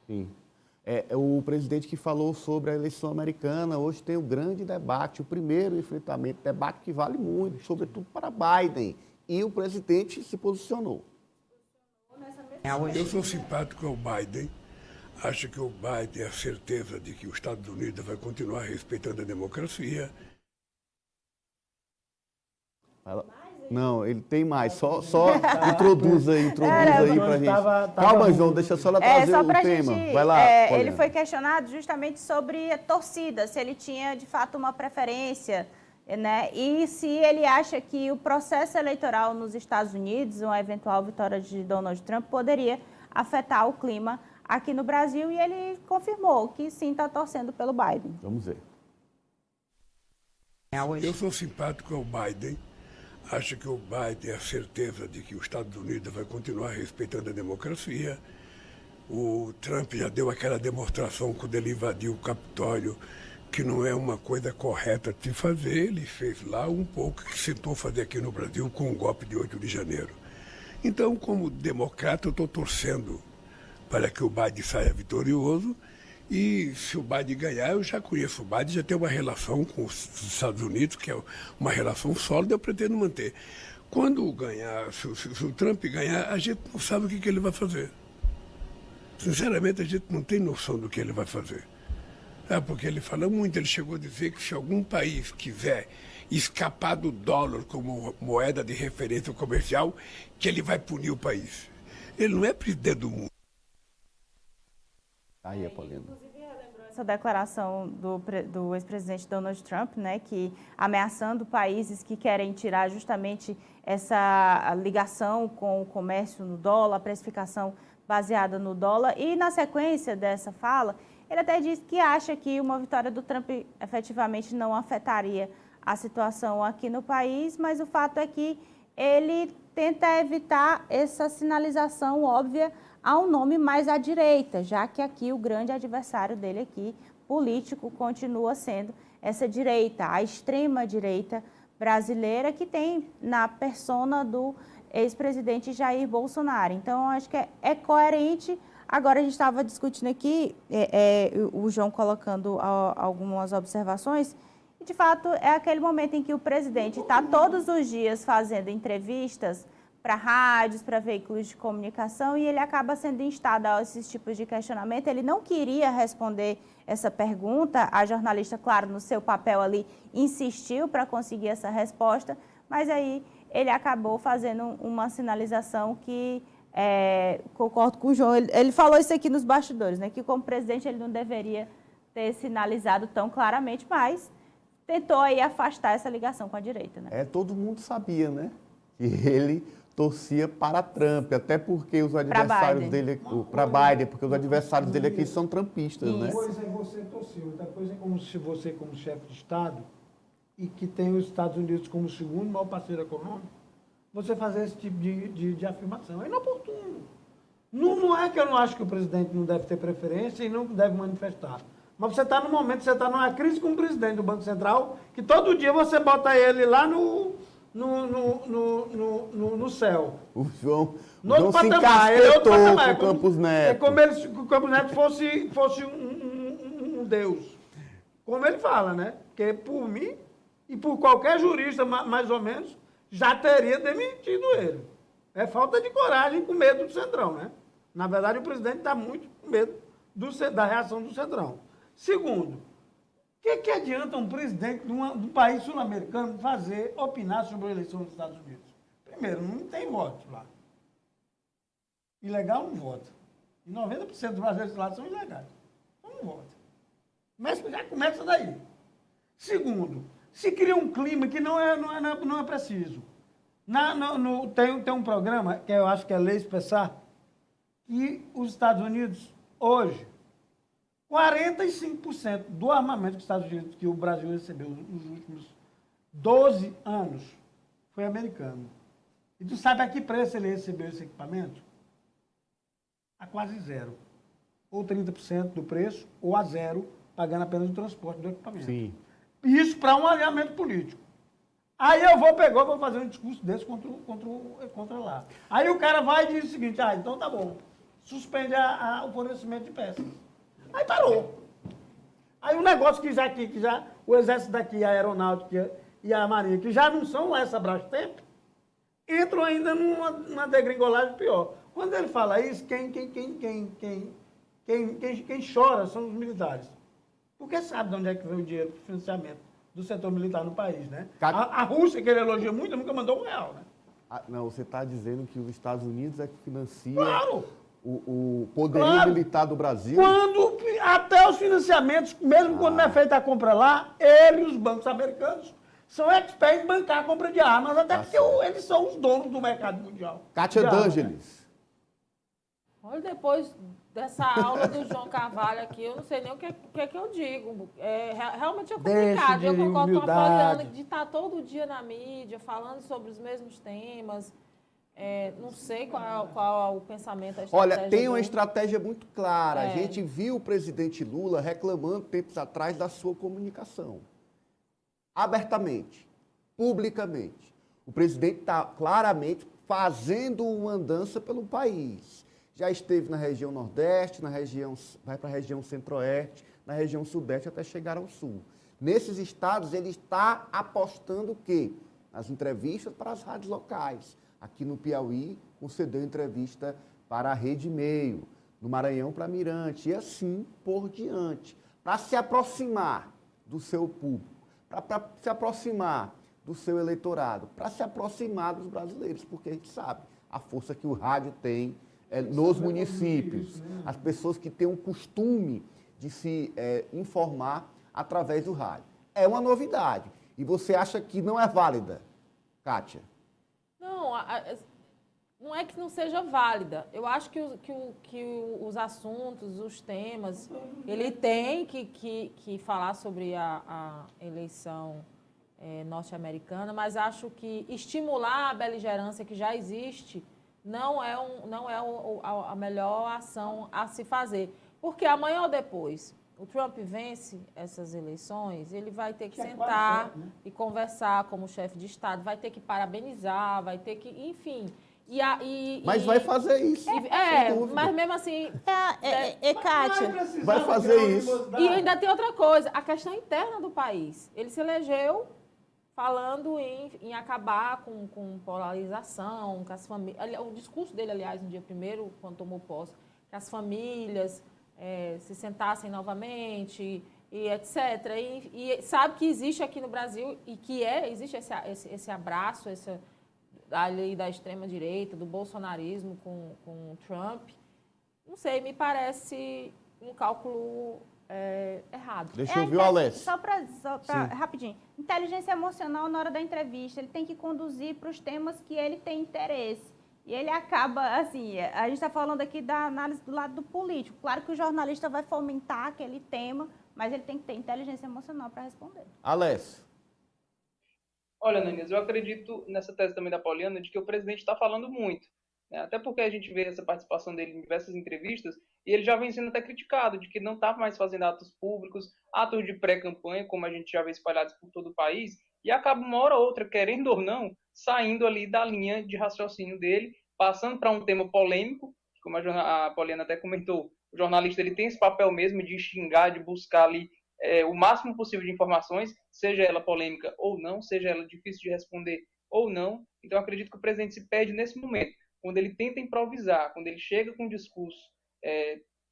Sim. É o presidente que falou sobre a eleição americana. Hoje tem um grande debate, o primeiro enfrentamento, debate que vale muito, sobretudo para Biden. E o presidente se posicionou. Eu sou simpático ao Biden. Acho que o Biden tem a certeza de que os Estados Unidos vai continuar respeitando a democracia. Não, ele tem mais. Só introduz aí pra gente. Calma, João, deixa só ela trazer só o pra tema. gente, Vai lá, ele foi questionado justamente sobre a torcida, se ele tinha de fato uma preferência, né? E se ele acha que o processo eleitoral nos Estados Unidos, uma eventual vitória de Donald Trump, poderia afetar o clima aqui no Brasil, e ele confirmou que sim, está torcendo pelo Biden. Vamos ver. Eu sou simpático ao Biden. Acho que o Biden tem a certeza de que os Estados Unidos vai continuar respeitando a democracia. O Trump já deu aquela demonstração quando ele invadiu o Capitólio, que não é uma coisa correta de se fazer. Ele fez lá um pouco que tentou fazer aqui no Brasil com o golpe de 8 de janeiro. Então, como democrata, eu estou torcendo para que o Biden saia vitorioso. E se o Biden ganhar, eu já conheço o Biden, já tem uma relação com os Estados Unidos, que é uma relação sólida, eu pretendo manter. Quando ganhar, se o Trump ganhar, a gente não sabe o que ele vai fazer. Sinceramente, a gente não tem noção do que ele vai fazer. Porque ele fala muito, ele chegou a dizer que se algum país quiser escapar do dólar como moeda de referência comercial, que ele vai punir o país. Ele não é presidente do mundo. Aí, Paulina. Inclusive, relembrou essa declaração do ex-presidente Donald Trump, né, que ameaçando países que querem tirar justamente essa ligação com o comércio no dólar, a precificação baseada no dólar. E na sequência dessa fala, ele até disse que acha que uma vitória do Trump efetivamente não afetaria a situação aqui no país, mas o fato é que ele tenta evitar essa sinalização óbvia a um nome mais à direita, já que aqui o grande adversário dele aqui, político, continua sendo essa direita, a extrema-direita brasileira, que tem na persona do ex-presidente Jair Bolsonaro. Então, acho que é coerente. Agora, a gente estava discutindo aqui, o João colocando algumas observações, e, de fato, é aquele momento em que o presidente está todos os dias fazendo entrevistas para rádios, para veículos de comunicação, e ele acaba sendo instado a esses tipos de questionamento. Ele não queria responder essa pergunta, a jornalista, claro, no seu papel ali, insistiu para conseguir essa resposta, mas aí ele acabou fazendo uma sinalização que, concordo com o João, ele falou isso aqui nos bastidores, né, que como presidente ele não deveria ter sinalizado tão claramente, mas tentou aí afastar essa ligação com a direita, né? Todo mundo sabia, né, que ele torcia para Trump, até porque os adversários dele, para Biden, porque os adversários dele aqui são trumpistas, né? Uma coisa é você torcer, outra coisa é como se você, como chefe de Estado, e que tem os Estados Unidos como segundo maior parceiro econômico, você fazer esse tipo de afirmação. É inoportuno. Não é que eu não acho que o presidente não deve ter preferência e não deve manifestar. Mas você está no momento, você está numa crise com o presidente do Banco Central, que todo dia você bota ele lá no céu. O João se encasquetou com o Campos Neto. É como se o Campos Neto fosse um deus. Como ele fala, né? Que por mim e por qualquer jurista, mais ou menos, já teria demitido ele. É falta de coragem com medo do Centrão, né? Na verdade, o presidente está muito com medo da reação do Centrão. Segundo, o que adianta um presidente de um país sul-americano opinar sobre a eleição dos Estados Unidos? Primeiro, não tem voto lá. Ilegal não vota. E 90% dos brasileiros lá são ilegais. Então não vota. Mas já começa daí. Segundo, se cria um clima que não é preciso. Tem um programa, que eu acho que é Lei Espessar, que os Estados Unidos, hoje, 45% do armamento que o Brasil recebeu nos últimos 12 anos foi americano. E tu sabe a que preço ele recebeu esse equipamento? A quase zero. Ou 30% do preço, ou a zero, pagando apenas o transporte do equipamento. Sim. Isso para um alinhamento político. Aí eu vou fazer um discurso desse contra lá. Aí o cara vai e diz o seguinte, então tá bom. suspende o fornecimento de peças. Aí parou. Aí o negócio que já o Exército daqui, a Aeronáutica e a Marinha, que já não são lá essa Brastemp, entram ainda numa degringolagem pior. Quando ele fala isso, quem chora são os militares. Porque sabe de onde é que vem o dinheiro para o financiamento do setor militar no país, né? A Rússia, que ele elogia muito, nunca mandou R$1, né? Não, você está dizendo que os Estados Unidos é que financia Claro! o poderio militar do Brasil? Quando, até os financiamentos, mesmo quando não é feita a compra lá, ele e os bancos americanos são expertos em bancar a compra de armas, até porque eles são os donos do mercado mundial. Kátia D'Angelis. Olha, depois dessa aula do João Carvalho aqui, eu não sei nem o que eu digo. Realmente é complicado. Eu concordo com a Poliana de estar todo dia na mídia, falando sobre os mesmos temas. Não sei qual é o pensamento, a estratégia. Olha, tem uma estratégia muito clara. A gente viu o presidente Lula reclamando tempos atrás da sua comunicação. Abertamente, publicamente. O presidente está claramente fazendo uma andança pelo país. Já esteve na região Nordeste, vai para a região Centro-Oeste, na região Sudeste até chegar ao Sul. Nesses estados, ele está apostando o quê? Nas entrevistas para as rádios locais. Aqui no Piauí, concedeu entrevista para a Rede Meio, no Maranhão para Mirante, e assim por diante. Para se aproximar do seu público, para se aproximar do seu eleitorado, para se aproximar dos brasileiros, porque a gente sabe a força que o rádio tem nos municípios, as pessoas que têm o costume de se informar através do rádio. É uma novidade. E você acha que não é válida, Kátia? Não é que não seja válida. Eu acho que os assuntos, os temas, ele tem que falar sobre a eleição norte-americana, mas acho que estimular a beligerância que já existe não é a melhor ação a se fazer. Porque amanhã ou depois o Trump vence essas eleições, ele vai ter que sentar e conversar como chefe de Estado, vai ter que parabenizar, vai ter que, enfim... Mas vai fazer isso. Mas mesmo assim... Kátia, vai fazer isso. E ainda tem outra coisa, a questão interna do país. Ele se elegeu falando em acabar com polarização, com as famílias... O discurso dele, aliás, no dia 1º, quando tomou posse, que as famílias se sentassem novamente, e etc. E sabe que existe aqui no Brasil, e que existe esse abraço, ali da extrema-direita, do bolsonarismo com o Trump. Não sei, me parece um cálculo errado. Deixa eu ouvir o Alessio. Só para rapidinho. Inteligência emocional na hora da entrevista. Ele tem que conduzir para os temas que ele tem interesse. E ele acaba, assim, a gente está falando aqui da análise do lado do político. Claro que o jornalista vai fomentar aquele tema, mas ele tem que ter inteligência emocional para responder. Alessio. Olha, Nanias, eu acredito nessa tese também da Poliana de que o presidente está falando muito, né? Até porque a gente vê essa participação dele em diversas entrevistas e ele já vem sendo até criticado de que não está mais fazendo atos públicos, atos de pré-campanha, como a gente já vê espalhados por todo o país, e acaba uma hora ou outra, querendo ou não, saindo ali da linha de raciocínio dele, passando para um tema polêmico, como a Poliana até comentou, o jornalista ele tem esse papel mesmo de xingar, de buscar ali o máximo possível de informações, seja ela polêmica ou não, seja ela difícil de responder ou não. Então, eu acredito que o presidente se perde nesse momento, quando ele tenta improvisar, quando ele chega com um discurso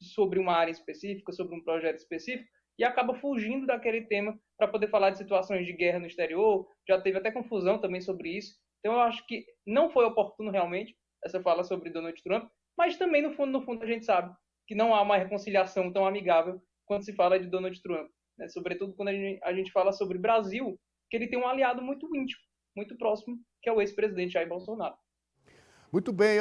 sobre uma área específica, sobre um projeto específico, e acaba fugindo daquele tema para poder falar de situações de guerra no exterior. Já teve até confusão também sobre isso. Então, eu acho que não foi oportuno realmente essa fala sobre Donald Trump, mas também, no fundo, a gente sabe que não há uma reconciliação tão amigável quando se fala de Donald Trump, né? Sobretudo quando a gente fala sobre Brasil, que ele tem um aliado muito íntimo, muito próximo, que é o ex-presidente Jair Bolsonaro. Muito bem, ó.